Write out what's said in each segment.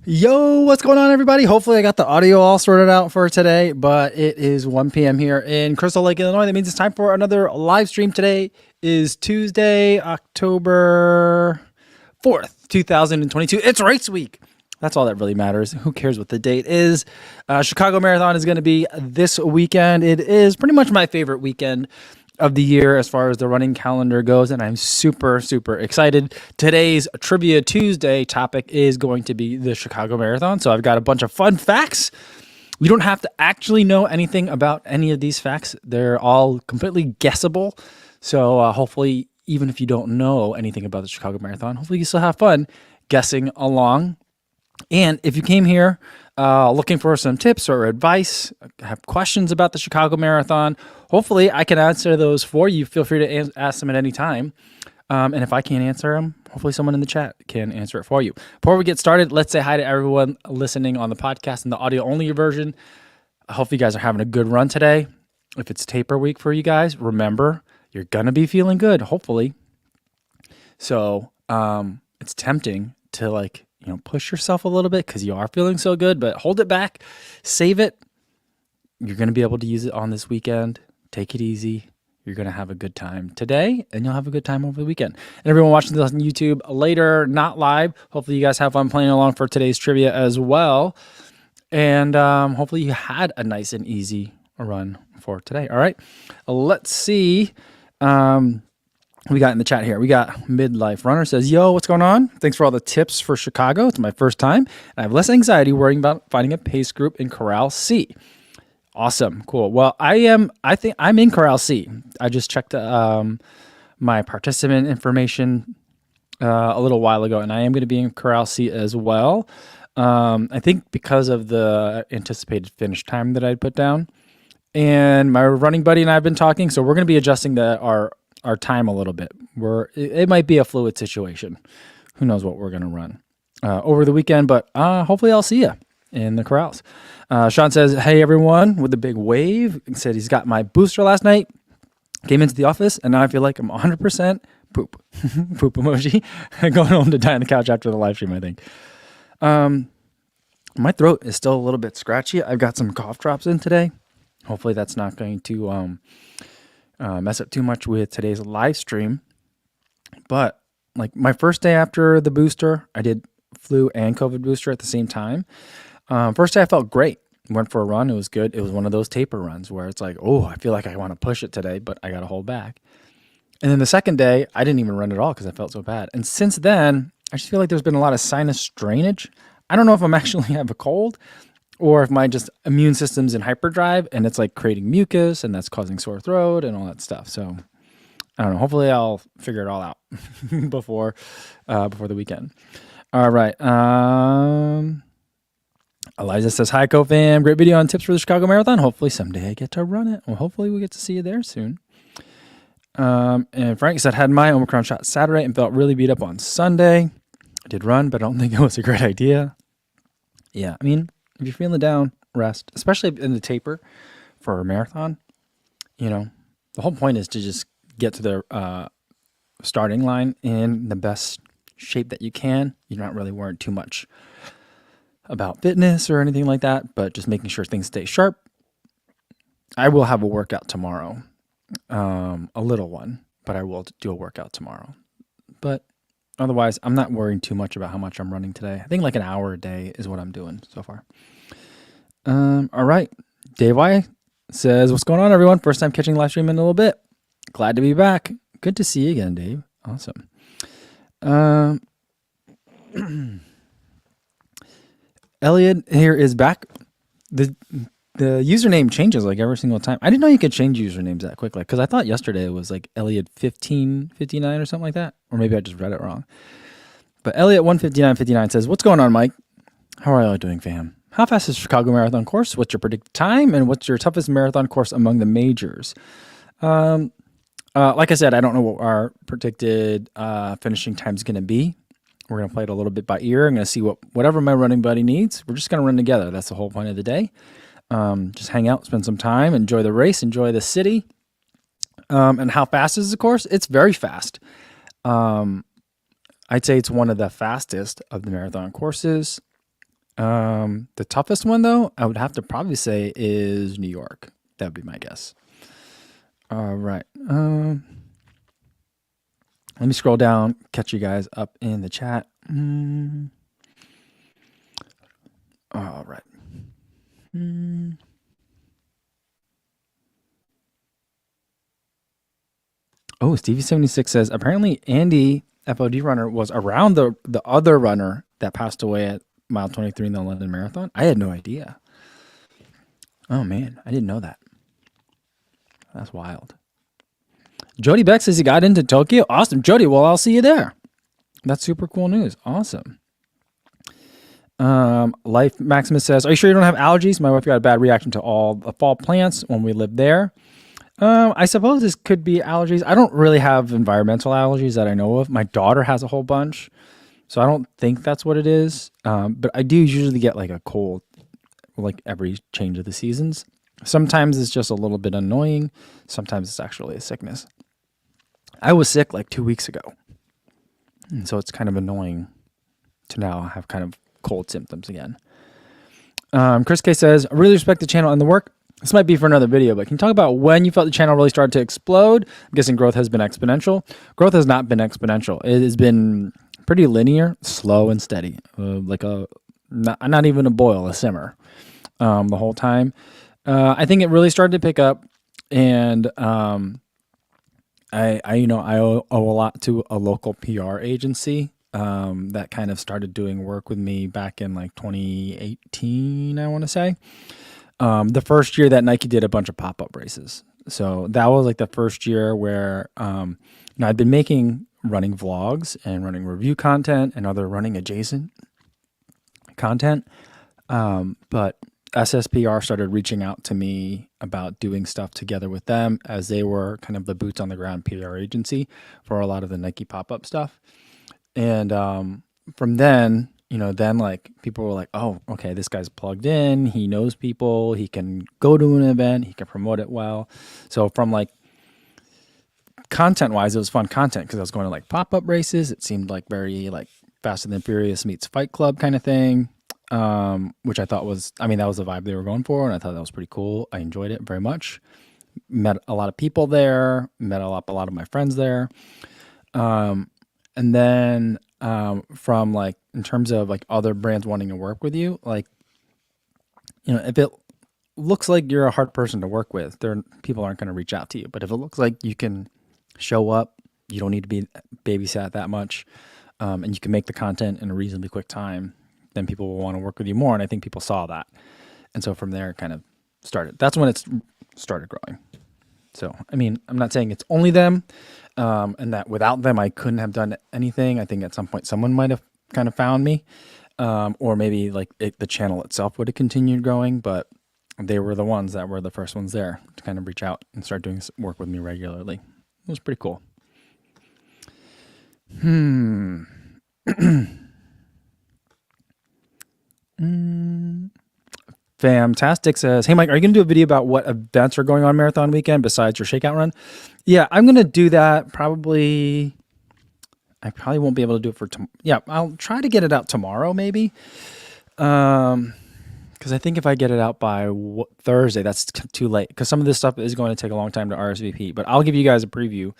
Yo, what's going on, everybody? Hopefully, I got the audio all sorted out for today, but it is 1 p.m. here in Crystal Lake, Illinois. That means it's time for another live stream. Today is Tuesday, October 4th, 2022. It's race week. That's all that really matters. Who cares what the date is? Chicago Marathon is going to be this weekend. It is pretty much my favorite weekend of the year as far as the running calendar goes, and I'm super excited. Today's Trivia Tuesday topic is going to be the Chicago Marathon, so I've got a bunch of fun facts. You don't have to actually know anything about any of these facts. They're all completely guessable, so hopefully, even if you don't know anything about the Chicago Marathon, hopefully you still have fun guessing along. And if you came here looking for some tips or advice, have questions about the Chicago Marathon, hopefully I can answer those for you. Feel free to ask them at any time. And if I can't answer them, hopefully someone in the chat can answer it for you. Before we get started, let's say hi to everyone listening on the podcast and the audio-only version. I hope you guys are having a good run today. If it's taper week for you guys, remember, you're going to be feeling good, hopefully. So it's tempting to push yourself a little bit because you are feeling so good, but hold it back, save it. You're going to be able to use it on this weekend. Take it easy. You're going to have a good time today, and you'll have a good time over the weekend. And everyone watching this on YouTube later, not live, hopefully you guys have fun playing along for today's trivia as well. And hopefully you had a nice and easy run for today. All right, let's see. We got in the chat here. We got Midlife Runner says, yo, what's going on? Thanks for all the tips for Chicago. It's my first time, and I have less anxiety worrying about finding a pace group in Corral C. Awesome. Cool. Well, I think I'm in Corral C. I just checked my participant information a little while ago, and I am going to be in Corral C as well. I think because of the anticipated finish time that I'd put down. And my running buddy and I have been talking, so we're going to be adjusting our time a little bit. It might be a fluid situation. Who knows what we're going to run over the weekend, but hopefully I'll see you in the corrals. Sean says, hey everyone, with the big wave. He said he's got my booster last night, came into the office, and now I feel like I'm 100% poop. Poop emoji. Going home to die on the couch after the live stream, I think. My throat is still a little bit scratchy. I've got some cough drops in today. Hopefully that's not going to mess up too much with today's live stream. But like my first day after the booster, I did flu and COVID booster at the same time. First day I felt great. Went for a run. It was good. It was one of those taper runs where it's like, oh, I feel like I want to push it today, but I got to hold back. And then the second day, I didn't even run at all because I felt so bad. And since then, I just feel like there's been a lot of sinus drainage. I don't know if I'm actually have a cold or if my just immune system's in hyperdrive and it's like creating mucus and that's causing sore throat and all that stuff. So I don't know. Hopefully I'll figure it all out before the weekend. All right. Eliza says, hi, Co-Fam. Great video on tips for the Chicago Marathon. Hopefully someday I get to run it. Well, hopefully we get to see you there soon. And Frank said, had my Omicron shot Saturday and felt really beat up on Sunday. I did run, but I don't think it was a great idea. Yeah, I mean, if you're feeling down, rest, especially in the taper for a marathon. You know, the whole point is to just get to the starting line in the best shape that you can. You're not really worried too much about fitness or anything like that, but just making sure things stay sharp. I will have a workout tomorrow, a little one, but I will do a workout tomorrow. But otherwise, I'm not worrying too much about how much I'm running today. I think like an hour a day is what I'm doing so far. All right. Dave Y says, what's going on, everyone? First time catching live stream in a little bit. Glad to be back. Good to see you again, Dave. Awesome. Elliot here is back. The username changes like every single time. I didn't know you could change usernames that quickly because I thought yesterday it was like Elliot 1559 or something like that. Or maybe I just read it wrong. But Elliot 15959 says, what's going on, Mike? How are y'all doing, fam? How fast is Chicago Marathon course? What's your predicted time? And what's your toughest marathon course among the majors? Like I said, I don't know what our predicted finishing time is going to be. We're going to play it a little bit by ear. I'm going to see whatever my running buddy needs. We're just going to run together. That's the whole point of the day. Just hang out, spend some time, enjoy the race, enjoy the city. And how fast is the course? It's very fast. I'd say it's one of the fastest of the marathon courses. The toughest one though, I would have to probably say is New York. That would be my guess. All right. Let me scroll down, catch you guys up in the chat. All right. Oh, Stevie76 says apparently Andy FOD runner was around the other runner that passed away at mile 23 in the London Marathon. I had no idea. Oh man, I didn't know that. That's wild. Jody Beck says he got into Tokyo. Awesome, Jody. Well, I'll see you there. That's super cool news. Awesome. Life Maximus says, are you sure you don't have allergies? My wife got a bad reaction to all the fall plants when we lived there. I suppose this could be allergies. I don't really have environmental allergies that I know of. My daughter has a whole bunch, so I don't think that's what it is. But I do usually get like a cold, like every change of the seasons. Sometimes it's just a little bit annoying. Sometimes it's actually a sickness. I was sick like 2 weeks ago, and so it's kind of annoying to now have kind of cold symptoms again. Chris K says, I really respect the channel and the work. This might be for another video, but can you talk about when you felt the channel really started to explode? I'm guessing growth has been exponential. Growth has not been exponential. It has been pretty linear, slow and steady, like a not even a boil, a simmer, the whole time. I think it really started to pick up, and I owe a lot to a local PR agency that kind of started doing work with me back in like 2018, I want to say. The first year that Nike did a bunch of pop-up races. So that was like the first year where I'd been making running vlogs and running review content and other running adjacent content. But SSPR started reaching out to me about doing stuff together with them, as they were kind of the boots on the ground PR agency for a lot of the Nike pop-up stuff. And from then, then like people were like, oh, okay, this guy's plugged in. He knows people. He can go to an event. He can promote it well. So from like content wise, it was fun content because I was going to like pop-up races. It seemed like very like Fast and the Furious meets Fight Club kind of thing, which I thought was, that was the vibe they were going for. And I thought that was pretty cool. I enjoyed it very much. Met a lot of people there, met a lot of my friends there. And then from like, in terms of like other brands wanting to work with you, like, if it looks like you're a hard person to work with, people aren't going to reach out to you. But if it looks like you can show up, you don't need to be babysat that much, and you can make the content in a reasonably quick time, then people will want to work with you more. And I think people saw that. And so from there it kind of started. That's when it started growing. So, I'm not saying it's only them, and that without them, I couldn't have done anything. I think at some point someone might have kind of found me, or maybe like the channel itself would have continued growing, but they were the ones that were the first ones there to kind of reach out and start doing work with me regularly. It was pretty cool. Fantastic says, hey Mike, are you going to do a video about what events are going on marathon weekend besides your shakeout run? Yeah, I'm going to do that probably. I probably won't be able to do it for tomorrow. Yeah, I'll try to get it out tomorrow maybe. Because I think if I get it out by Thursday, that's too late. Because some of this stuff is going to take a long time to RSVP. But I'll give you guys a preview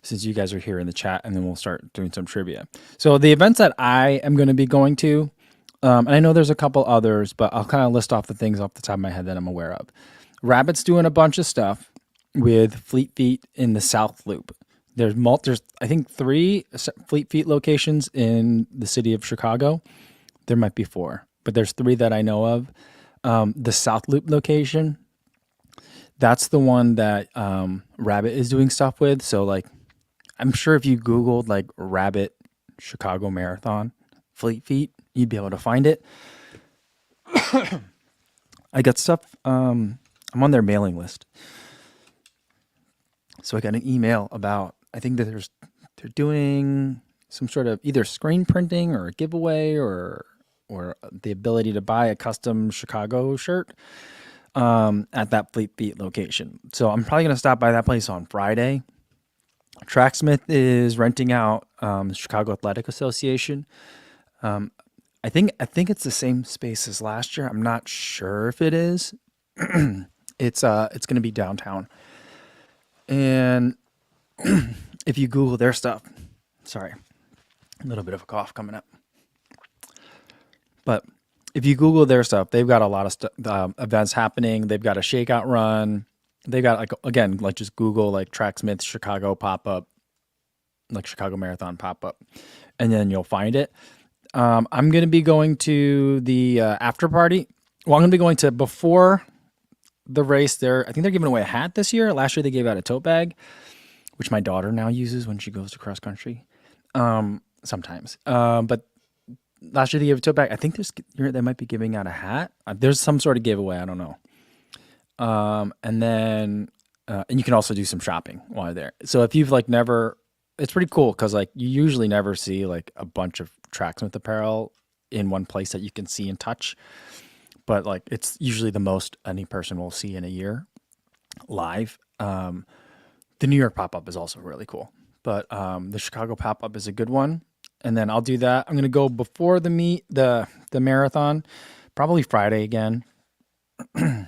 since you guys are here in the chat, and then we'll start doing some trivia. So the events that I am going to be going to, and I know there's a couple others, but I'll kind of list off the things off the top of my head that I'm aware of. Rabbit's doing a bunch of stuff with Fleet Feet in the South Loop. There's I think 3 Fleet Feet locations in the city of Chicago. There might be 4, but there's 3 that I know of. The South Loop location, that's the one that Rabbit is doing stuff with. So like, I'm sure if you Googled like Rabbit Chicago Marathon Fleet Feet, you'd be able to find it. I got stuff. I'm on their mailing list. So I got an email about, I think that they're doing some sort of either screen printing or a giveaway or the ability to buy a custom Chicago shirt at that Fleet Feet location. So I'm probably going to stop by that place on Friday. Tracksmith is renting out Chicago Athletic Association. I I think it's the same space as last year. I'm not sure if it is. It's gonna be downtown. And if you Google their stuff, sorry, a little bit of a cough coming up. But if you Google their stuff, they've got a lot of events happening. They've got a shakeout run. They got like again, like just Google like Tracksmith Chicago pop up, like Chicago Marathon pop up, and then you'll find it. I'm gonna be going to the after party. Well, I'm gonna be going to before the race. I think they're giving away a hat this year. Last year they gave out a tote bag, which my daughter now uses when she goes to cross country. Sometimes, but last year they gave a tote bag. I think they might be giving out a hat. There's some sort of giveaway. I don't know. And then and you can also do some shopping while you're there. So if you've like never, it's pretty cool because like you usually never see like a bunch of Tracksmith apparel in one place that you can see and touch. But like it's usually the most any person will see in a year live. The New York pop-up is also really cool. But the Chicago pop-up is a good one. And then I'll do that. I'm gonna go before the marathon, probably Friday again. And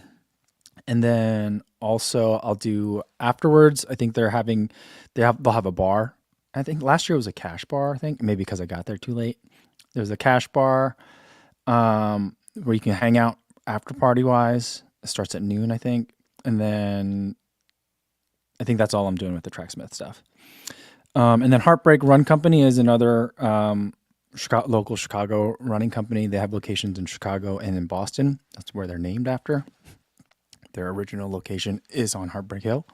then also I'll do afterwards. I think they'll have a bar. I think last year it was a cash bar, I think. Maybe because I got there too late. There's a cash bar where you can hang out after party wise. It starts at noon, I think. And then I think that's all I'm doing with the Tracksmith stuff. And then Heartbreak Run Company is another local Chicago running company. They have locations in Chicago and in Boston. That's where they're named after. Their original location is on Heartbreak Hill.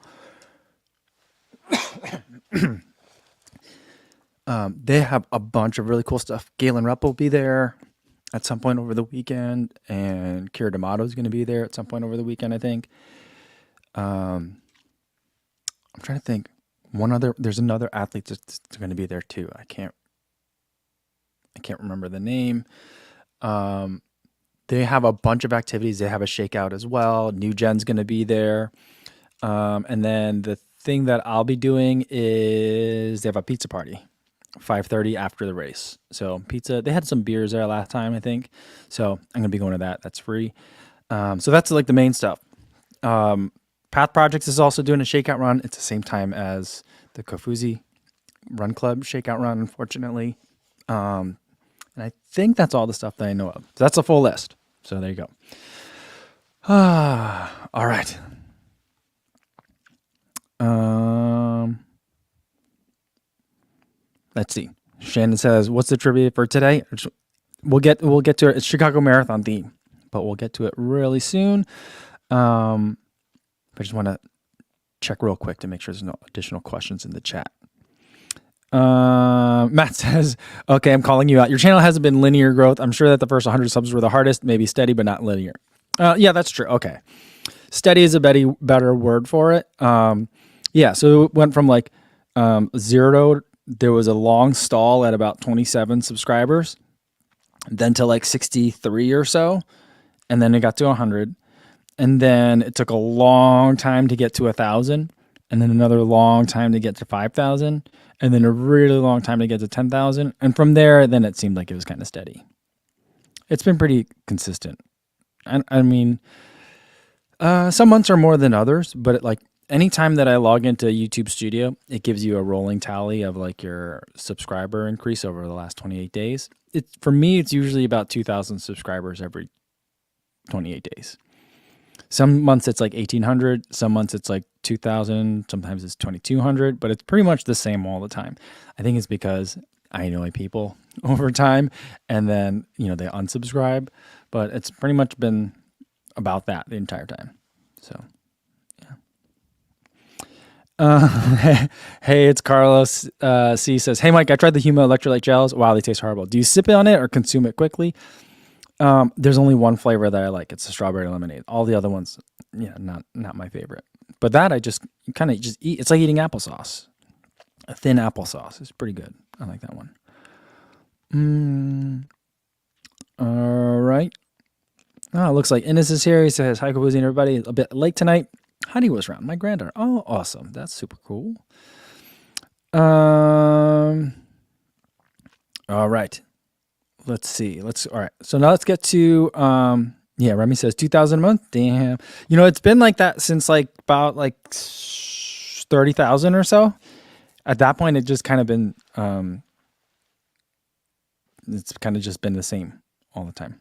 They have a bunch of really cool stuff. Galen Rupp will be there at some point over the weekend, and Kira D'Amato is going to be there at some point over the weekend, I think. I'm trying to think. There's another athlete that's going to be there too. I can't remember the name. They have a bunch of activities. They have a shakeout as well. New Gen's going to be there. And then the thing that I'll be doing is they have a pizza party, 5:30 after the race. So pizza, they had some beers there last time, I think. So I'm going to be going to that. That's free. So that's like the main stuff. Path Projects is also doing a shakeout run. It's the same time as the Kofuzi Run Club shakeout run, unfortunately. And I think that's all the stuff that I know of. So that's a full list. So there you go. All right. Let's see. Shannon says, "What's the trivia for today?" We'll get to it. It's Chicago Marathon theme, but we'll get to it really soon. I just want to check real quick to make sure there's no additional questions in the chat. Matt says, "Okay, I'm calling you out. Your channel hasn't been linear growth. I'm sure that the first 100 subs were the hardest, maybe steady, but not linear." Yeah, that's true. Okay. Steady is a better word for it. Yeah, so it went from like 0 to, there was a long stall at about 27 subscribers, then to like 63 or so, and then it got to 100. And then it took a long time to get to 1,000, and then another long time to get to 5,000, and then a really long time to get to 10,000. And from there, then it seemed like it was kind of steady. It's been pretty consistent. I mean, some months are more than others, but like anytime that I log into YouTube Studio, it gives you a rolling tally of like your subscriber increase over the last 28 days. For me, it's usually about 2,000 subscribers every 28 days. Some months it's like 1,800. Some months it's like 2,000. Sometimes it's 2,200, but it's pretty much the same all the time. I think it's because I annoy people over time and then, they unsubscribe, but it's pretty much been about that the entire time. So, yeah. Hey, it's Carlos. C says, "Hey, Mike, I tried the Huma electrolyte gels. Wow, they taste horrible. Do you sip on it or consume it quickly?" There's only one flavor that I like. It's a strawberry lemonade. All the other ones, not my favorite. But that I just kind of just eat. It's like eating applesauce. A thin applesauce is pretty good. I like that one. All right. Oh, it looks like Innes is here. He says, "Hi, Kofuzi and everybody. A bit late tonight. Heidi was around. My granddaughter. Oh, awesome. That's super cool." All right. let's see. All right. So now let's get to, yeah, Remy says 2,000 a month. Damn. It's been like that since like about like 30,000 or so. At that point, it just kind of been, it's kind of just been the same all the time,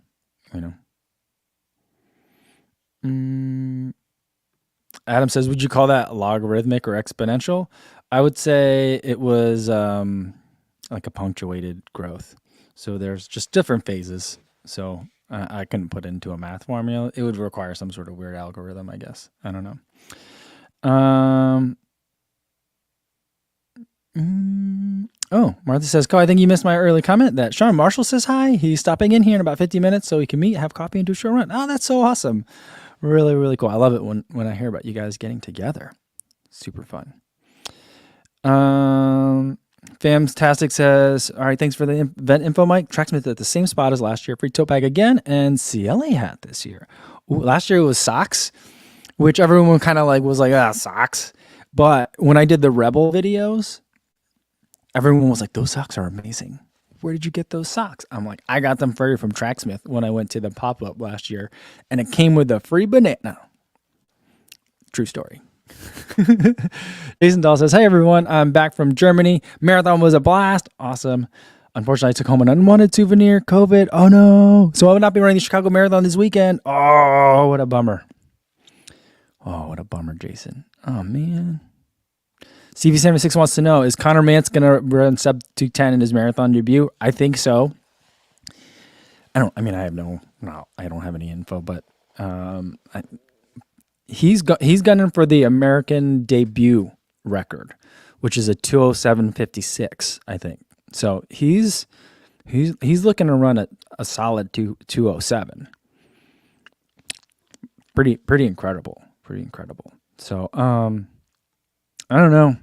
Adam says, would you call that logarithmic or exponential? I would say it was like a punctuated growth. So there's just different phases. So I couldn't put it into a math formula. It would require some sort of weird algorithm, I guess. I don't know. Oh, Martha says, I think you missed my early comment that Sean Marshall says hi. He's stopping in here in about 50 minutes so we can meet, have coffee, and do a short run. Oh, that's so awesome. Really, really cool. I love it when I hear about you guys getting together. Super fun. Famtastic says, all right, thanks for the event info, Mike. Tracksmith at the same spot as last year. Free tote bag again and CLA hat this year. Ooh, last year it was socks, which everyone kind of was like, socks. But when I did the Rebel videos, everyone was like, those socks are amazing. Where did you get those socks? I'm like, I got them free from Tracksmith when I went to the pop-up last year, and it came with a free banana. True story. Jason Dahl says, hey everyone, I'm back from Germany. Marathon was a blast. Awesome. Unfortunately, I took home an unwanted souvenir. COVID. Oh no. So I will not be running the Chicago Marathon this weekend. Oh, what a bummer. Oh, what a bummer, Jason. Oh man. CV76 wants to know, is Connor Mance going to run sub 210 in his marathon debut? I think so. I don't have any info, but he's gunning for the American debut record, which is a 2:07:56, I think. So he's looking to run a solid 2:07. Pretty incredible. So I don't know.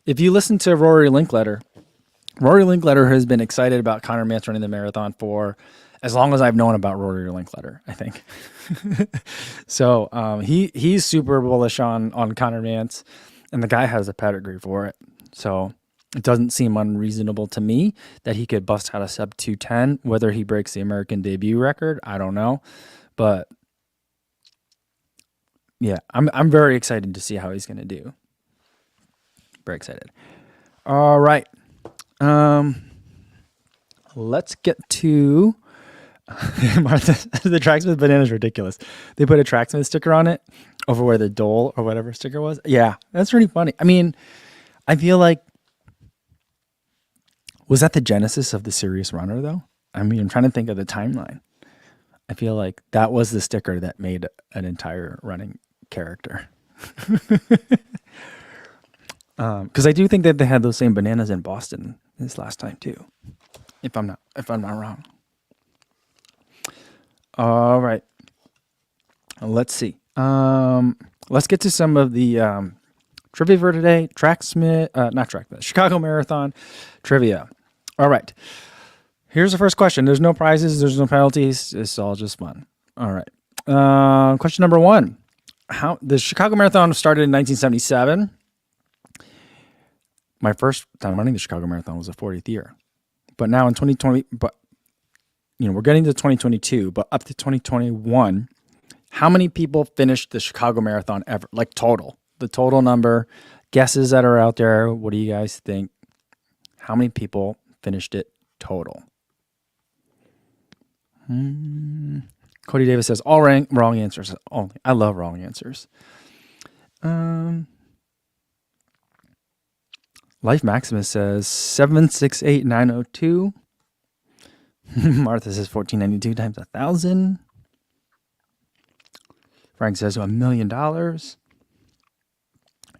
If you listen to Rory Linkletter has been excited about Connor Mance running the marathon for as long as I've known about Rory Linkletter, I think. So he's super bullish on Connor Mance, and the guy has a pedigree for it. So it doesn't seem unreasonable to me that he could bust out a sub 210. Whether he breaks the American debut record, I don't know. But yeah, I'm very excited to see how he's going to do. Very excited. All right. Let's get to Martha. The Tracksmith banana is ridiculous. They put a Tracksmith sticker on it over where the Dole or whatever sticker was. Yeah, that's pretty funny. I mean, I feel like, was that the genesis of the Serious Runner though? I mean, I'm trying to think of the timeline. I feel like that was the sticker that made an entire running character. Because I do think that they had those same bananas in Boston this last time too, if I'm not wrong. All right, let's see. Let's get to some of the trivia for today. Chicago Marathon trivia. All right, here's the first question. There's no prizes. There's no penalties. It's all just fun. All right. Question number 1. How the Chicago Marathon started in 1977. My first time running the Chicago Marathon was the 40th year. But now in 2020, we're getting to 2022, but up to 2021, how many people finished the Chicago Marathon ever? Like total, the total number, guesses that are out there. What do you guys think? How many people finished it total? Cody Davis says all wrong answers. Oh, I love wrong answers. Life Maximus says 768,902. Martha says 1492 times 1,000. Frank says $1 million.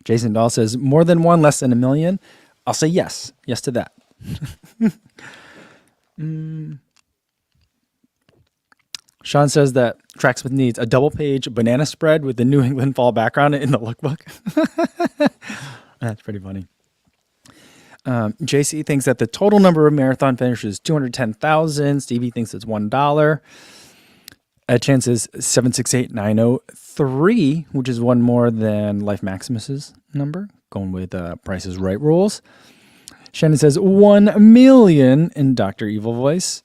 Jason Dahl says more than one, less than $1 million. I'll say yes. Yes to that. Sean says that Tracksmith needs a double-page banana spread with the New England fall background in the lookbook. That's pretty funny. JC thinks that the total number of marathon finishes is 210,000. Stevie thinks it's $1. Ed Chan says 768,903, which is one more than Life Maximus's number, going with Price is Right rules. Shannon says 1 million in Dr. Evil Voice.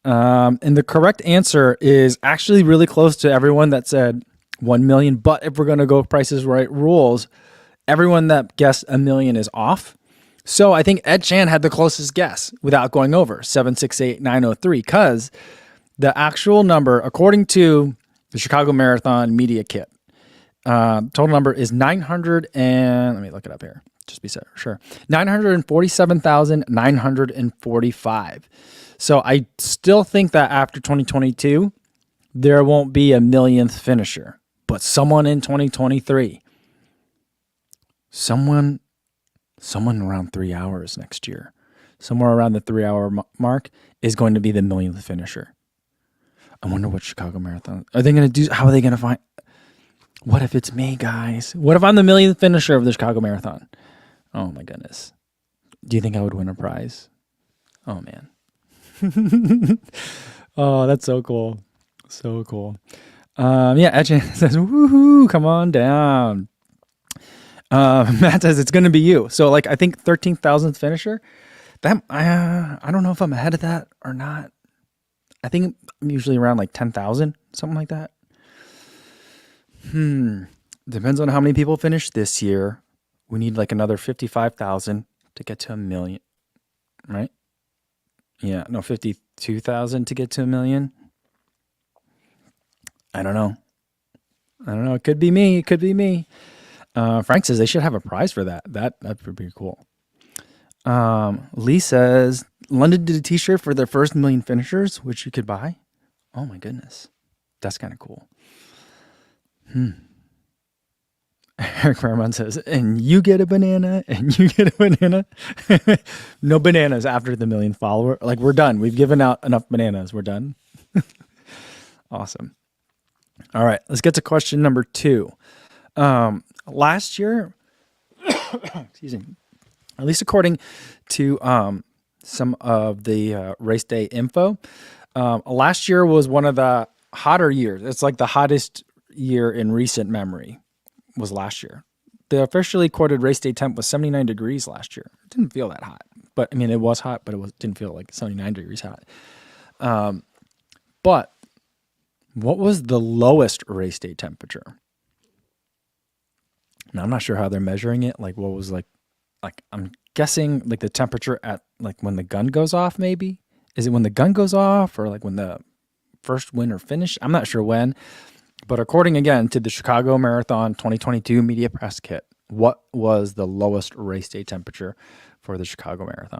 And the correct answer is actually really close to everyone that said 1 million. But if we're going to go Price is Right rules, everyone that guessed a million is off. So I think Ed Chan had the closest guess without going over 768,903, because the actual number, according to the Chicago Marathon Media Kit, total number is 900 and let me look it up here. Just be sure. 947,945. So I still think that after 2022, there won't be a millionth finisher, but someone in 2023, someone around 3 hours next year, somewhere around the 3 hour mark is going to be the millionth finisher. I wonder what Chicago Marathon are they going to do? How are they going to find? What if it's me, guys? What if I'm the millionth finisher of the Chicago Marathon? Oh my goodness. Do you think I would win a prize? Oh man. Oh, that's so cool. So cool. Yeah, Etchen says, woohoo, come on down. Matt says it's going to be you. So like, I think 13,000th finisher. That I don't know if I'm ahead of that or not. I think I'm usually around like 10,000, something like that. Depends on how many people finish this year. We need like another 55,000 to get to a million, right? Yeah, no, 52,000 to get to a million. I don't know. It could be me. Frank says they should have a prize for that. That would be cool. Lee says London did a t-shirt for their first million finishers, which you could buy. Oh my goodness. That's kind of cool. Eric Fairmont says, and you get a banana, and you get a banana. No bananas after the million follower. Like, we're done. We've given out enough bananas. We're done. Awesome. All right, let's get to question number 2. Last year, excuse me, at least according to some of the race day info, last year was one of the hotter years. It's like the hottest year in recent memory was last year. The officially quoted race day temp was 79 degrees last year. It didn't feel that hot, but I mean, it was hot, but didn't feel like 79 degrees hot. But what was the lowest race day temperature? Now, I'm not sure how they're measuring it. Like, what was like I'm guessing like the temperature at like when the gun goes off, maybe? Is it when the gun goes off or like when the first win or finish? I'm not sure when. But according again to the Chicago Marathon 2022 Media Press Kit, what was the lowest race day temperature for the Chicago Marathon?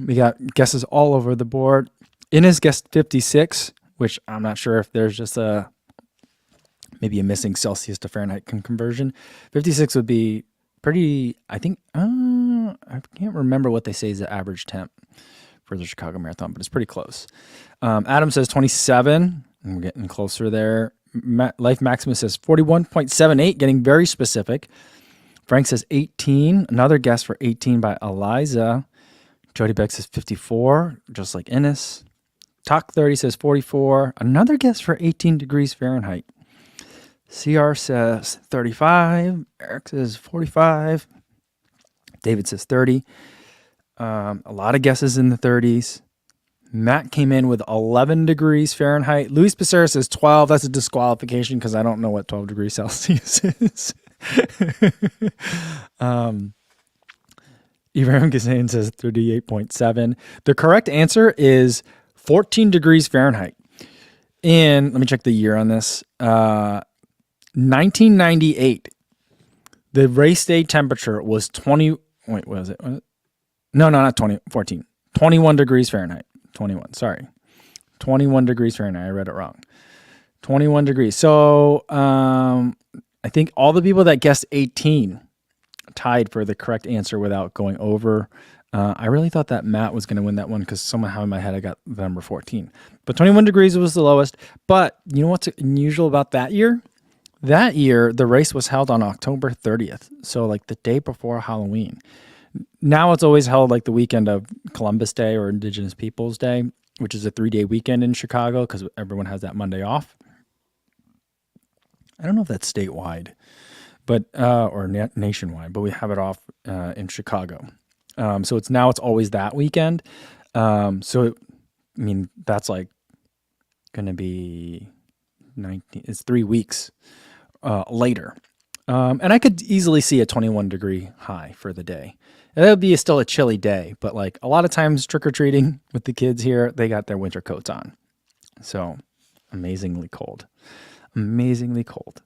We got guesses all over the board. Inez guessed 56, which I'm not sure if there's just maybe a missing Celsius to Fahrenheit conversion. 56 would be pretty, I think, I can't remember what they say is the average temp for the Chicago Marathon, but it's pretty close. Adam says 27, and we're getting closer there. Life Maximus says 41.78, getting very specific. Frank says 18, another guess for 18 by Eliza. Jody Beck says 54, just like Innes. Talk 30 says 44, another guess for 18 degrees Fahrenheit. CR says 35, Eric says 45, David says 30. A lot of guesses in the 30s. Matt came in with 11 degrees Fahrenheit. Luis Becerra says 12. That's a disqualification because I don't know what 12 degrees Celsius is. Ibrahim Ghazain says 38.7. The correct answer is 14 degrees Fahrenheit. And let me check the year on this. 1998. The race day temperature was 20. Wait, what was it? No, not 20, 14. 21 degrees Fahrenheit. 21, sorry. 21 degrees Fahrenheit. I read it wrong. 21 degrees. So I think all the people that guessed 18 tied for the correct answer without going over. I really thought that Matt was going to win that one because somehow in my head I got the number 14. But 21 degrees was the lowest. But you know what's unusual about that year? That year, the race was held on October 30th. So like the day before Halloween. Now it's always held like the weekend of Columbus Day or Indigenous Peoples Day, which is a 3-day weekend in Chicago because everyone has that Monday off. I don't know if that's statewide, but or nationwide, but we have it off in Chicago. So it's always that weekend. That's like going to be 19. It's 3 weeks later. And I could easily see a 21 degree high for the day. And that would be still a chilly day, but like a lot of times trick or treating with the kids here, they got their winter coats on. So amazingly cold. Amazingly cold.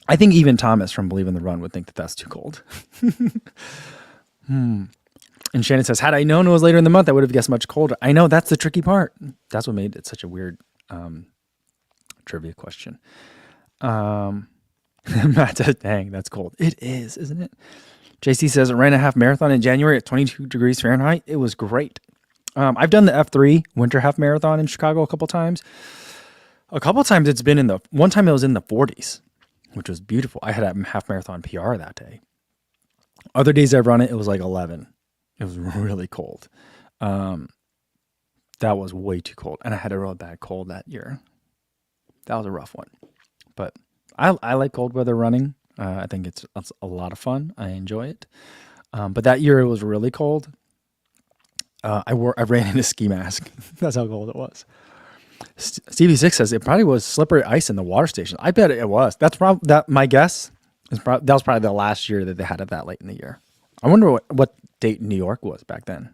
I think even Thomas from Believe in the Run would think that that's too cold. And Shannon says, had I known it was later in the month, I would have guessed much colder. I know, that's the tricky part. That's what made it such a weird trivia question. Matt says, dang, that's cold. It is, isn't it? JC says, I ran a half marathon in January at 22 degrees Fahrenheit. It was great. I've done the F3 winter half marathon in Chicago a couple times. A couple times it's been one time it was in the 40s, which was beautiful. I had a half marathon PR that day. Other days I've run it, it was like 11. It was really cold. That was way too cold. And I had a really bad cold that year. That was a rough one. But I like cold weather running. I think it's a lot of fun. I enjoy it. But that year it was really cold. I ran in a ski mask. That's how cold it was. Stevie Six says it probably was slippery ice in the water station. I bet it was. That's probably my guess is that was probably the last year that they had it that late in the year. I wonder what date New York was back then.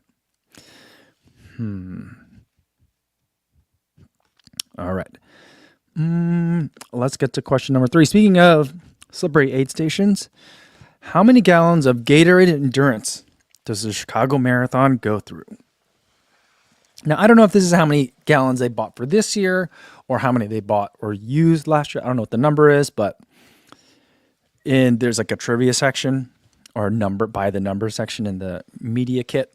All right. Let's get to question number 3. Speaking of slippery aid stations, how many gallons of Gatorade Endurance does the Chicago Marathon go through? Now, I don't know if this is how many gallons they bought for this year or how many they bought or used last year. I don't know what the number is, but there's like a trivia section or by the number section in the media kit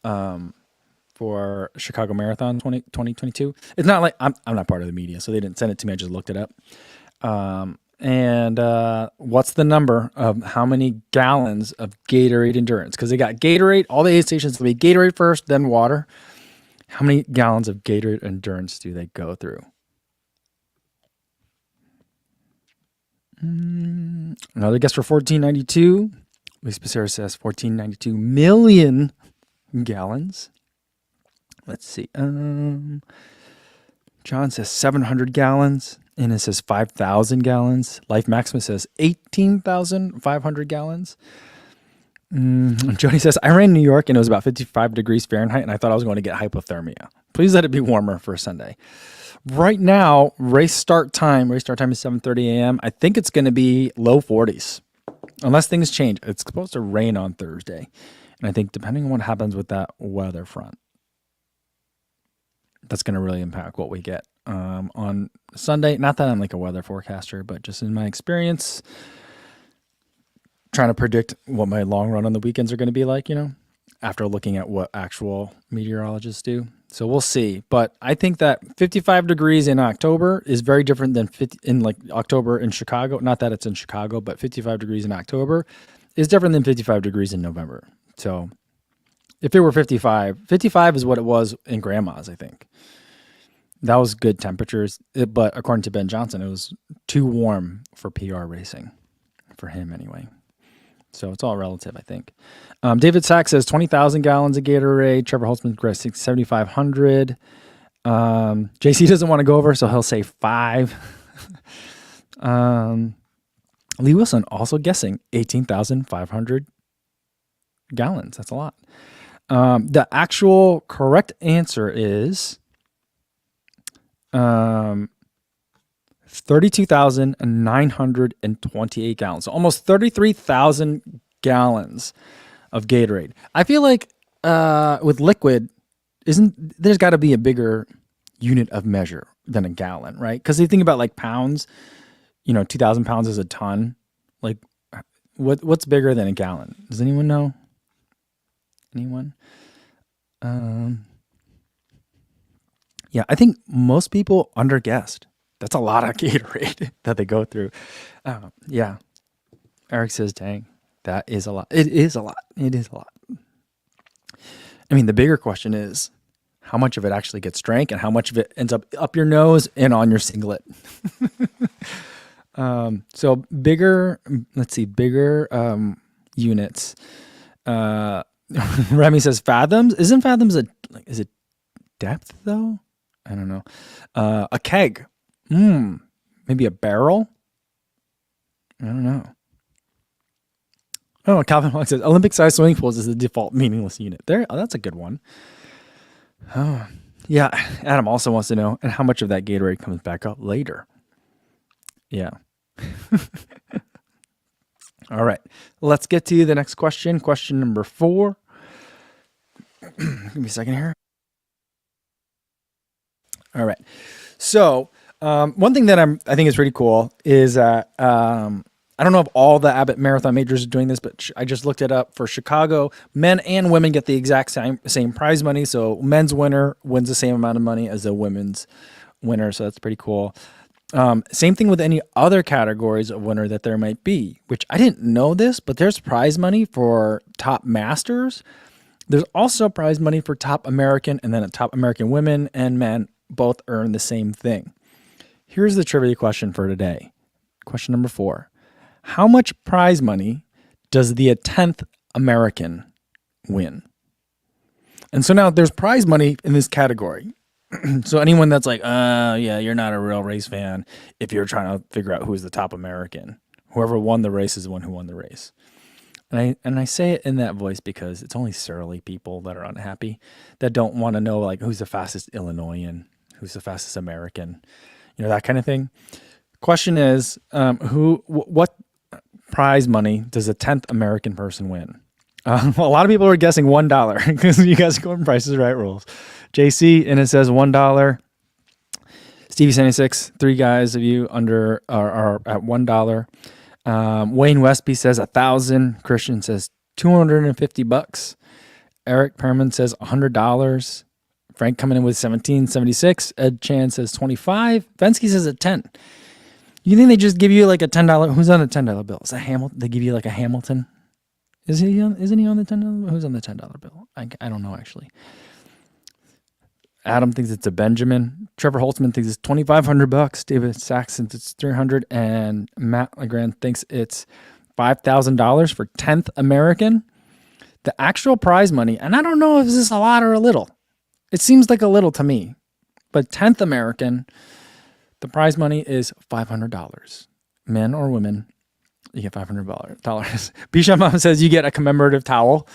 for Chicago Marathon 2022. It's not like I'm not part of the media, so they didn't send it to me. I just looked it up. And what's the number of how many gallons of Gatorade Endurance? Because they got Gatorade, all the aid stations will be Gatorade first, then water. How many gallons of Gatorade Endurance do they go through? Another guess for 1492. Lisa Becerra says 1492 million gallons. Let's see. John says 700 gallons. And it says 5,000 gallons. Life Maximus says 18,500 gallons. Jody says, I ran in New York and it was about 55 degrees Fahrenheit and I thought I was going to get hypothermia. Please let it be warmer for Sunday. Right now, race start time is 7:30 a.m. I think it's going to be low 40s. Unless things change. It's supposed to rain on Thursday. And I think depending on what happens with that weather front, that's going to really impact what we get on Sunday. Not that I'm like a weather forecaster, but just in my experience, trying to predict what my long run on the weekends are going to be like, after looking at what actual meteorologists do. So we'll see. But I think that 55 degrees in October is very different than in like October in Chicago. Not that it's in Chicago, but 55 degrees in October is different than 55 degrees in November. So if it were 55 is what it was in Grandma's, I think. That was good temperatures. But according to Ben Johnson, it was too warm for PR racing. For him, anyway. So it's all relative, I think. David Sachs says 20,000 gallons of Gatorade. Trevor Holtzman says 7,500. JC doesn't want to go over, so he'll say 5. Lee Wilson also guessing 18,500 gallons. That's a lot. The actual correct answer is 32,928 gallons. So almost 33,000 gallons of Gatorade. I feel like with liquid, there's got to be a bigger unit of measure than a gallon, right? Because you think about like pounds, 2,000 pounds is a ton. Like what's bigger than a gallon? Does anyone know? Anyone? Yeah, I think most people underguessed. That's a lot of Gatorade that they go through. Yeah. Eric says, dang, that is a lot. It is a lot. It is a lot. I mean, the bigger question is how much of it actually gets drank and how much of it ends up your nose and on your singlet. So bigger units. Remy says fathoms. Isn't fathoms like, is it depth though? I don't know. A keg. Maybe a barrel. I don't know. Oh, Calvin Hawk says Olympic-sized swimming pools is the default meaningless unit. There, that's a good one. Oh, yeah. Adam also wants to know, and how much of that Gatorade comes back up later. Yeah. All right. Let's get to the next question. Question number 4. Give me a second here. All right. So one thing that I think is pretty cool is I don't know if all the Abbott Marathon majors are doing this, but I just looked it up for Chicago. Men and women get the exact same prize money. So men's winner wins the same amount of money as the women's winner. So that's pretty cool. Same thing with any other categories of winner that there might be, which I didn't know this, but there's prize money for top masters. There's also prize money for top American, and then top American women and men both earn the same thing. Here's the trivia question for today. Question number 4. How much prize money does the 10th American win? And so now there's prize money in this category. So anyone that's like, yeah, you're not a real race fan if you're trying to figure out who's the top American. Whoever won the race is the one who won the race. And I say it in that voice because it's only surly people that are unhappy, that don't want to know like who's the fastest Illinoisan, who's the fastest American, that kind of thing. Question is, what prize money does a 10th American person win? A lot of people are guessing $1 because you guys are going Price is Right rules. JC, and it says $1. Stevie 76, 3 guys of you under are at $1. Wayne Westby says 1,000. Christian says $250. Eric Perman says $100. Frank coming in with 17.76. Ed Chan says 25. Fensky says a 10. You think they just give you like a $10? Who's on the $10 bill? Is that Hamilton? They give you like a Hamilton? Isn't he on the $10 bill? Who's on the $10 bill? I don't know actually. Adam thinks it's a Benjamin. Trevor Holtzman thinks it's $2,500. David Saxon thinks it's $300, and Matt Legrand thinks it's $5,000 for 10th American. The actual prize money, and I don't know if this is a lot or a little. It seems like a little to me, but 10th American, the prize money is $500. Men or women, you get $500. Bishop Mom says you get a commemorative towel.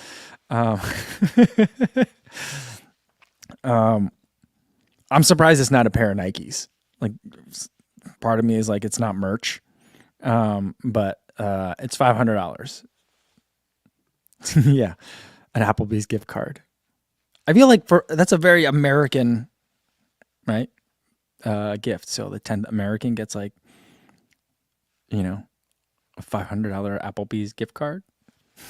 I'm surprised it's not a pair of Nikes. Like, part of me is like, it's not merch. But it's $500. Yeah. An Applebee's gift card. I feel like that's a very American, right? Gift. So the 10th American gets like, a $500 Applebee's gift card.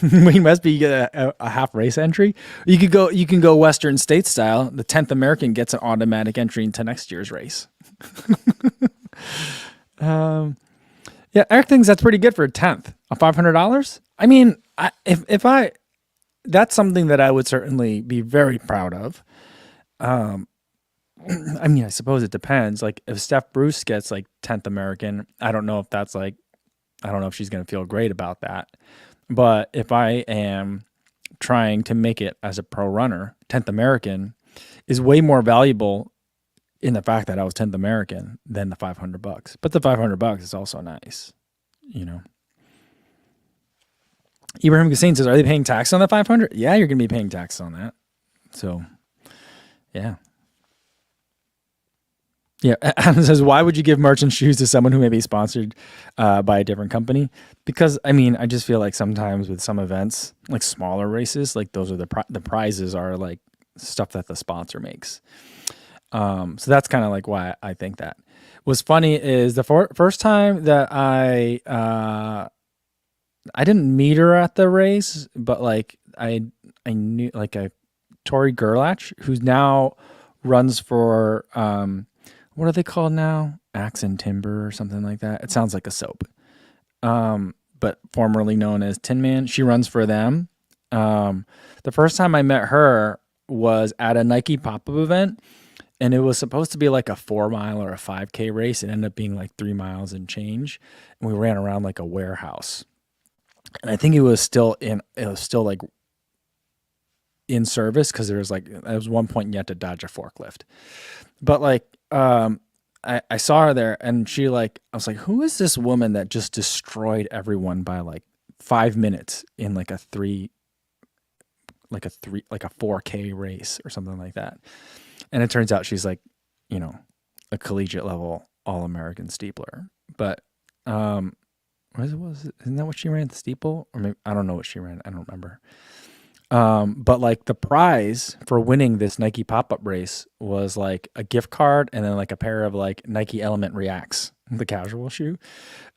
Wayne Westby, you get a half race entry. You can go Western State style. The 10th American gets an automatic entry into next year's race. Yeah, Eric thinks that's pretty good for a 10th. A $500. I mean, that's something that I would certainly be very proud of. I mean, I suppose it depends. Like if Steph Bruce gets like 10th American, I don't know if she's going to feel great about that. But if I am trying to make it as a pro runner, 10th American is way more valuable in the fact that I was 10th American than the $500. But the $500 is also nice, Ibrahim Hussein says, are they paying tax on the 500? Yeah, you're going to be paying tax on that. So, yeah. Yeah, Adam says, why would you give merchant shoes to someone who may be sponsored by a different company? Because, I mean, I just feel like sometimes with some events, like smaller races, like those are the prizes are like stuff that the sponsor makes. So that's kind of like why I think that. What's funny is the first time that I didn't meet her at the race, but like I knew like Tori Gerlach, who's now runs for what are they called now? Axe and Timber or something like that. It sounds like a soap. But formerly known as Tin Man. She runs for them. The first time I met her was at a Nike pop-up event, and it was supposed to be like a 4 mile or a 5K race. It ended up being like 3 miles and change. And we ran around like a warehouse. And I think it was still like in service because there was one point you had to dodge a forklift. But like, I saw her there and she like, I was like, who is this woman that just destroyed everyone by like 5 minutes in like a 4K race or something like that. And it turns out she's like, you know, a collegiate level All-American steepler. But, isn't that what she ran at the steeple? Or maybe, I don't know what she ran. I don't remember. But like the prize for winning this Nike pop-up race was like a gift card and then like a pair of like Nike Element Reacts, the casual shoe.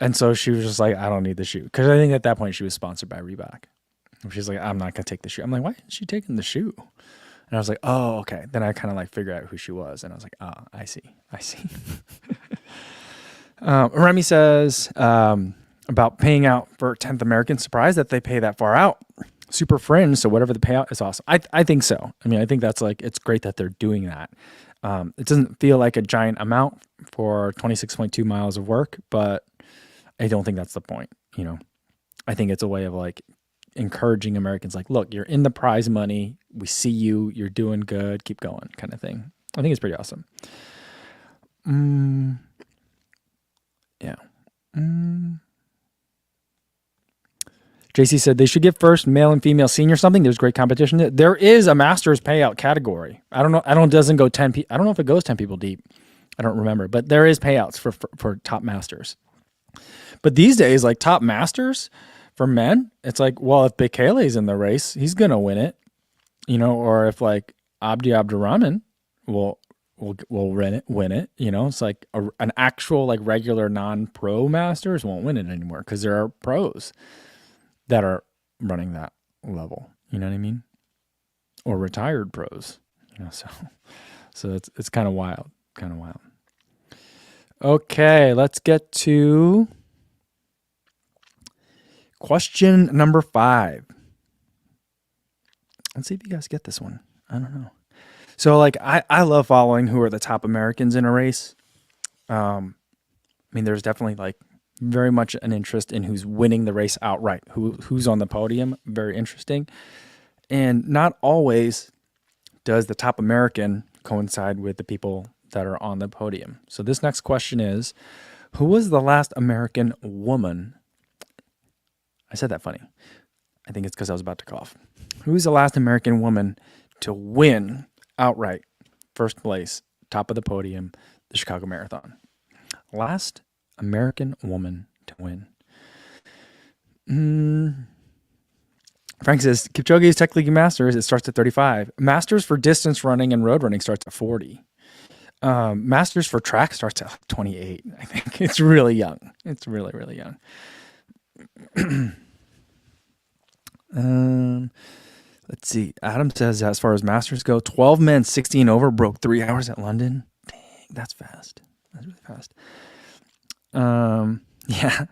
And so she was just like, I don't need the shoe. Cause I think at that point she was sponsored by Reebok. She's like, I'm not going to take the shoe. I'm like, why isn't she taking the shoe? And I was like, oh, okay. Then I kind of like figured out who she was. And I was like, oh, I see. Remy says, about paying out for 10th American, surprised that they pay that far out. Super fringe, so whatever the payout is awesome. I think so. I mean, I think that's like, it's great that they're doing that. It doesn't feel like a giant amount for 26.2 miles of work, but I don't think that's the point. You know, I think it's a way of like encouraging Americans, like, look, you're in the prize money. We see you. You're doing good. Keep going, kind of thing. I think it's pretty awesome. Yeah. JC said they should give first male and female senior something. There's great competition. There is a master's payout category. I don't know. It doesn't go 10 people. I don't know if it goes 10 people deep. I don't remember, but there is payouts for top masters. But these days, like top masters for men, it's like, well, if Bekele's in the race, he's going to win it, you know, or if like Abdi Abdurrahman will win it, you know, it's like an actual like regular non-pro masters won't win it anymore because there are pros that are running that level, you know what I mean? Or retired pros, you know, so it's kind of wild. Okay, let's get to question number 5. Let's see if you guys get this one. I don't know. So like, I love following who are the top Americans in a race. I mean, there's definitely like very much an interest in who's winning the race outright, who's on the podium. Very interesting. And not always does the top American coincide with the people that are on the podium. So this next question is, who was the last American woman? I said that funny. I think it's because I was about to cough. Who is the last American woman to win outright, first place, top of the podium, the Chicago Marathon? Last American woman to win. Frank says, Kipchoge's Tech League Masters, it starts at 35. Masters for distance running and road running starts at 40. Masters for track starts at 28, I think. It's really young. It's really, really young. Let's see. Adam says, as far as Masters go, 12 men, 16 over, broke 3 hours at London. Dang, that's fast. That's really fast. Yeah.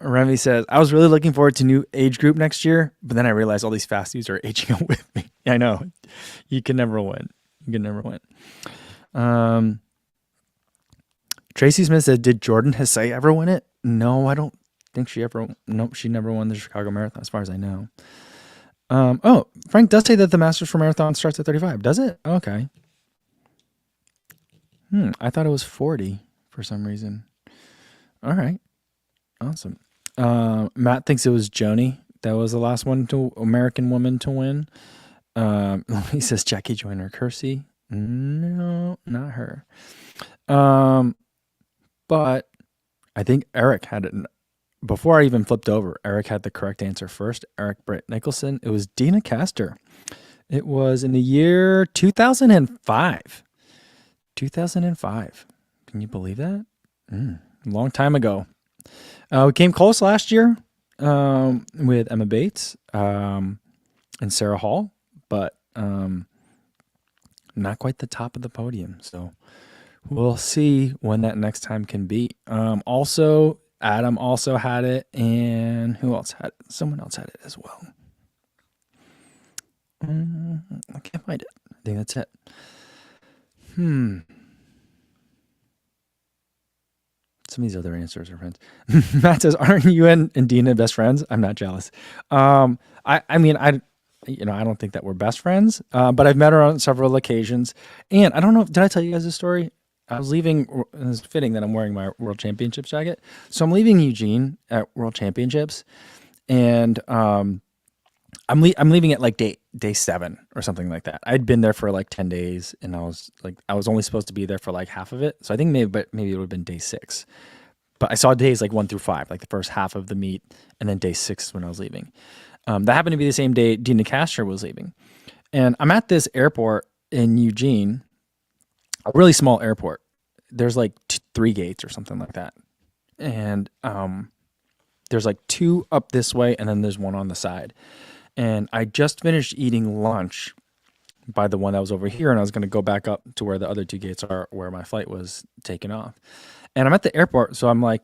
Remy says, I was really looking forward to new age group next year, but then I realized all these fasties are aging up with me. I know. You can never win. Tracy Smith said, did Jordan Hesse ever win it? No, I don't think she ever. Nope, she never won the Chicago Marathon, as far as I know. Oh, Frank does say that the Masters for Marathon starts at 35. Does it? Okay. I thought it was 40 for some reason. All right. Awesome. Matt thinks it was Joni. That was the last American woman to win. He says Jackie Joyner Kersey. No, not her. But I think Eric had it. Before I even flipped over, Eric had the correct answer first. Eric Britt Nicholson. It was Dina Castor. It was in the year 2005. 2005. Can you believe that? Long time ago. We came close last year with Emma Bates and Sarah Hall, but not quite the top of the podium. So we'll see when that next time can be. Also, Adam also had it, and who else had it? Someone else had it as well. I can't find it. I think that's it. Some of these other answers are friends. Matt says, aren't you and Dina best friends? I'm not jealous. I mean, I don't think that we're best friends, but I've met her on several occasions. And I don't know, did I tell you guys this story? I was leaving, it's fitting that I'm wearing my World Championships jacket. So I'm leaving Eugene at World Championships, and I'm leaving at like day 7 or something like that. I'd been there for like 10 days, and I was only supposed to be there for like half of it. So I think maybe it would have been day 6. But I saw days like 1 through 5, like the first half of the meet, and then day 6 is when I was leaving. That happened to be the same day Dina Castro was leaving. And I'm at this airport in Eugene, a really small airport. There's like 3 gates or something like that. And there's like 2 up this way, and then there's 1 on the side. And I just finished eating lunch by the one that was over here, and I was going to go back up to where the other 2 gates are, where my flight was taking off. And I'm at the airport, so I'm like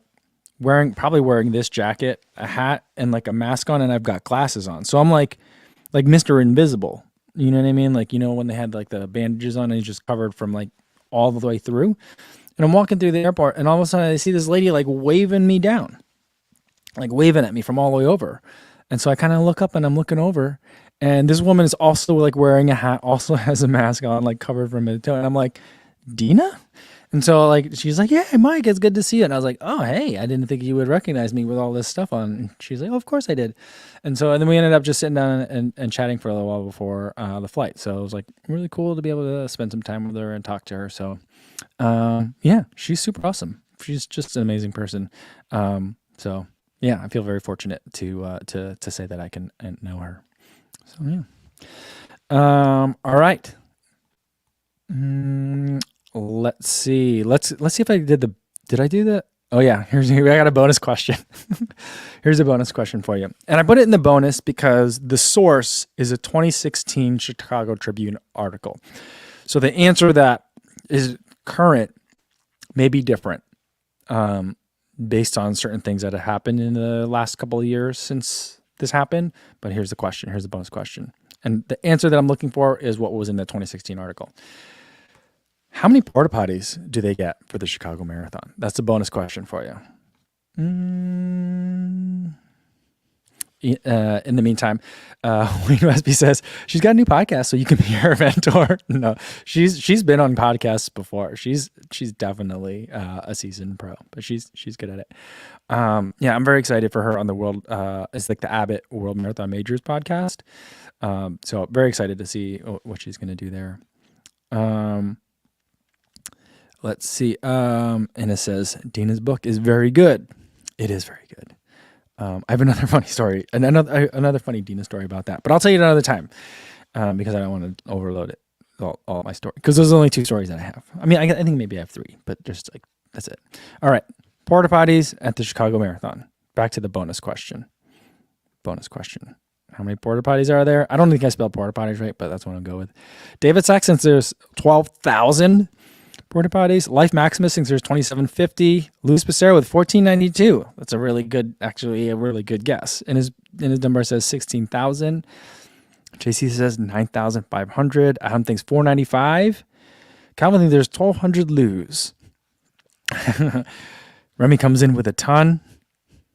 probably wearing this jacket, a hat, and like a mask on, and I've got glasses on. So I'm like Mr. Invisible. You know what I mean? Like, when they had like the bandages on, and he's just covered from like all the way through. And I'm walking through the airport, and all of a sudden I see this lady like waving me down, like waving at me from all the way over. And so I kind of look up, and I'm looking over, and this woman is also like wearing a hat, also has a mask on, like covered from head to toe. And I'm like, Dina? And so like, she's like, yeah, Mike, it's good to see you. And I was like, oh, hey, I didn't think you would recognize me with all this stuff on. And she's like, oh, of course I did. And then we ended up just sitting down and chatting for a little while before the flight. So it was like really cool to be able to spend some time with her and talk to her. So yeah, she's super awesome. She's just an amazing person. So yeah, I feel very fortunate to say that I can know her. So yeah. All right. Let's see. Let's see if I did I do that? Oh yeah, I got a bonus question. Here's a bonus question for you. And I put it in the bonus because the source is a 2016 Chicago Tribune article. So the answer that is current may be different based on certain things that have happened in the last couple of years since this happened. But here's the question. Here's the bonus question. And the answer that I'm looking for is what was in the 2016 article. How many porta potties do they get for the Chicago Marathon? That's the bonus question for you. In the meantime, Wayne Westby says she's got a new podcast, so you can be her mentor. No, she's been on podcasts before. She's definitely a seasoned pro, but she's good at it. Yeah, I'm very excited for her on the world. It's like the Abbott World Marathon Majors podcast. So very excited to see what she's going to do there. Let's see. And it says Dina's book is very good. It is very good. I have another funny story, and another funny Dina story about that, but I'll tell you another time because I don't want to overload it, all my story, because those are only 2 stories that I have. I mean, I think maybe I have 3, but just like, that's it. All right. Porta potties at the Chicago Marathon. Back to the bonus question. How many porta potties are there? I don't think I spelled porta potties right, but that's what I'll go with. David Sachs thinks there's 12,000 porta potties. Life Maximus thinks there's 2,750. Luis Becerra with 1,492. That's a really good guess. And his number says 16,000. JC says 9,500. Adam thinks 495. Calvin thinks there's 1,200 loos. Remy comes in with a ton.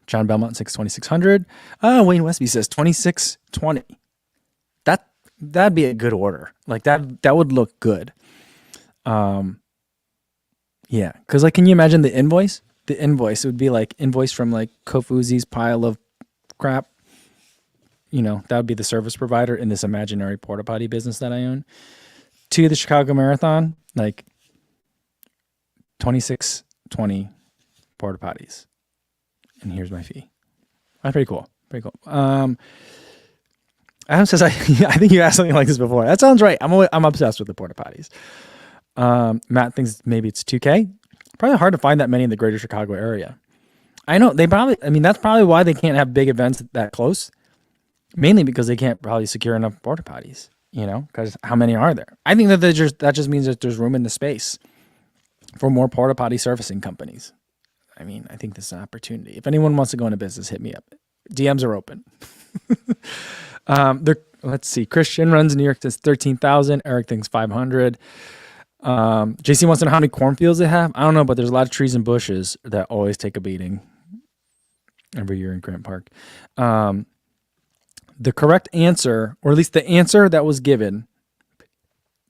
John Belmont thinks 2,600. Wayne Westby says 2,620. That'd be a good order. Like that would look good. Yeah, because like, can you imagine the invoice? The invoice would be like invoice from like Kofuzi's pile of crap. That would be the service provider in this imaginary porta potty business that I own. To the Chicago Marathon, like 2,620 porta potties, and here's my fee. That's pretty cool. Adam says I think you asked something like this before. That sounds right. I'm obsessed with the porta potties. Matt thinks maybe it's 2K. Probably hard to find that many in the greater Chicago area. I know that's probably why they can't have big events that close. Mainly because they can't probably secure enough porta potties, because how many are there? I think that just means that there's room in the space for more porta potty servicing companies. I mean, I think this is an opportunity. If anyone wants to go into business, hit me up. DMs are open. Let's see. Christian runs in New York, says 13,000. Eric thinks 500. JC wants to know how many cornfields they have. I don't know, but there's a lot of trees and bushes that always take a beating every year in Grant Park. The correct answer, or at least the answer that was given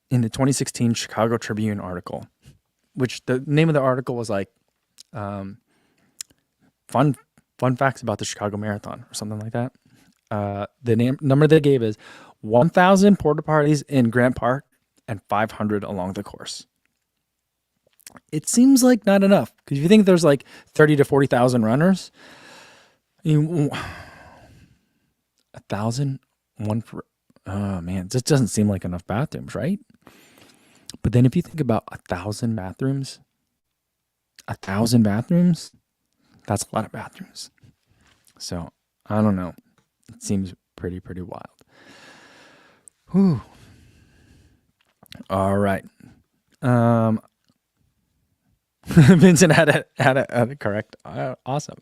in the 2016 Chicago Tribune article, which the name of the article was like fun facts about the Chicago Marathon or something like that. The number they gave is 1,000 porta potties in Grant Park and 500 along the course. It seems like not enough, because if you think there's like 30 to 40,000 runners, 1,000, one for, oh man, this doesn't seem like enough bathrooms, right? But then if you think about 1,000 bathrooms, that's a lot of bathrooms. So I don't know. It seems pretty wild. Whew. All right. Vincent had it correct. Awesome.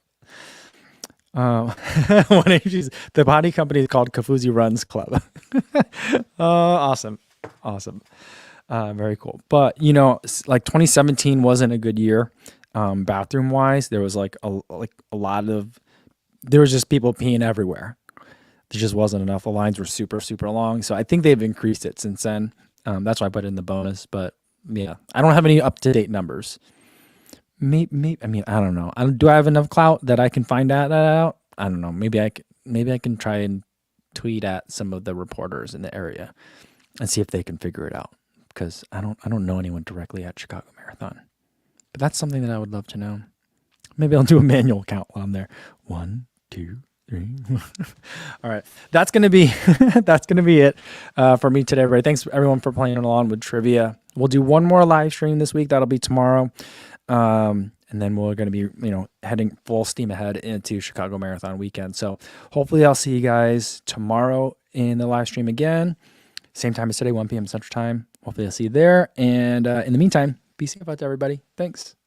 The potty company is called Kafuzi Runs Club. Awesome. Very cool. But like 2017 wasn't a good year, bathroom wise. There was like a lot of, there was just people peeing everywhere. There just wasn't enough. The lines were super long. So I think they've increased it since then. That's why I put it in the bonus. But yeah, I don't have any up to date numbers. Maybe I mean, I don't know. Do I have enough clout that I can find that out? I don't know. Maybe I can try and tweet at some of the reporters in the area and see if they can figure it out, because I don't know anyone directly at Chicago Marathon. But that's something that I would love to know. Maybe I'll do a manual count while I'm there. 1, 2, 3. All right, that's gonna be it for me today, everybody. Thanks everyone for playing along with trivia. We'll do one more live stream this week. That'll be tomorrow. And then we're going to be, heading full steam ahead into Chicago Marathon weekend. So hopefully I'll see you guys tomorrow in the live stream again. Same time as today, 1 p.m. Central Time. Hopefully I'll see you there. And in the meantime, be safe out there, everybody. Thanks.